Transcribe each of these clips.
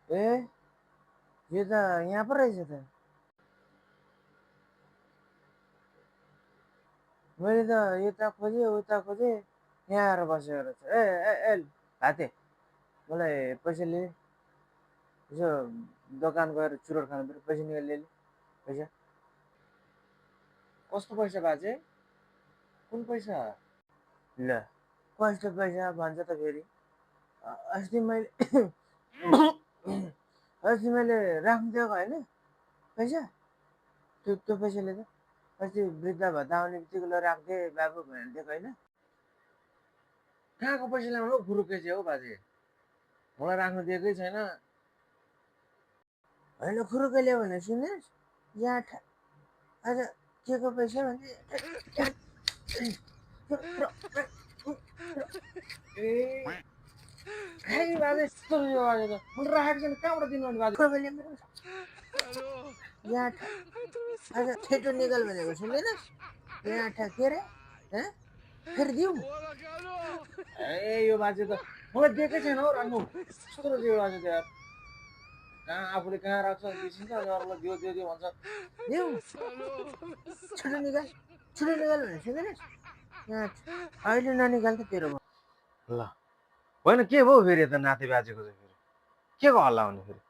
ए यो त यहाँ पो रहेछ त। मैले त यता खोजेँ उता खोजेँ यहाँ आएर बसेको रहेछ। ए ए ए भाते मलाई पैसा ले यसो दोकान गएर चुरोट खानु पऱ्यो, पैसा निकाल ले पैसा। कस्तो पैसा बाजे? कुन पैसा? ल कस्तो पैसा भन्छ त फेरि। अस्ति मैले अस्ति मैले राख्नु दिएको होइन पैसा, त्यो पैसाले त अस्ति वृद्ध भत्ता आउने बित्तिकै ल राखिदिए बाबु भनेर दिएको होइन। कहाँको पैसा ल्याउनु हौ फुरुकै चाहिँ हौ बाजे, मलाई राख्नु दिएकै छैन। होइन फुरुकै ल्यायो भने सुन्नुहोस्, यहाँ आज के को पैसा भने ए खै बाजे यस्तो यो बाजे त मैले राखेको छैन, कहाँबाट दिनु भने बाजे यहाँ आज छिटो निकाल भनेको सुन्दैनस्, यहाँ के अरे फेरि दिउँ। ए यो बाजे त मलाई दिएकै छैन हौ राख्नु, यस्तो रहेछ यो बाजे त यार। कहाँ आफूले कहाँ राख्छ बिर्सिन्छ, अनि अरूलाई दियो दियो दियो भन्छ। दिउँ छिटो निकाल भने सुन्दैनस्, यहाँ अहिले ननिकाल त तेरो भयो। ल होइन के भयो फेरि यता नाति बाजेको चाहिँ फेरि के को हल्ला हुने फेरि?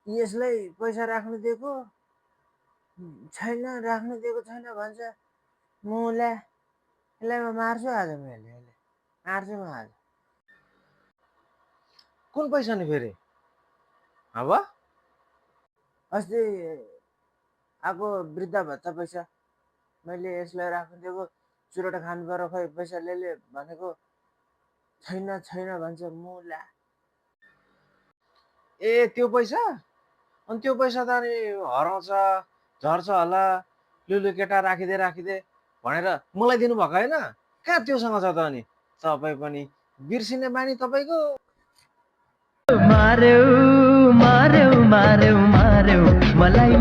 यसलाई पैसा राख्नु दिएको छैन, राख्नु दिएको छैन भन्छ। मुला यसलाई म मार्छु आज, मैले मार्छु म आज। कुन पैसा नि फेरि? अब अस्ति आएको वृद्ध भत्ता पैसा मैले यसलाई राख्नु दिएको, चुरोट खानु पर्यो, खै पैसा ले भनेको छैन छैन भन्छ मुला। ए त्यो पैसा? अनि त्यो पैसा त अनि हराउँछ झर्छ होला, लुलु केटा राखिदे भनेर मलाई दिनुभएको होइन? कहाँ त्योसँग छ त अनि? तपाईँ पनि बिर्सिने बानी तपाईँको। मार्यौ मार्यौ मार्यौ मार्यौ मलाई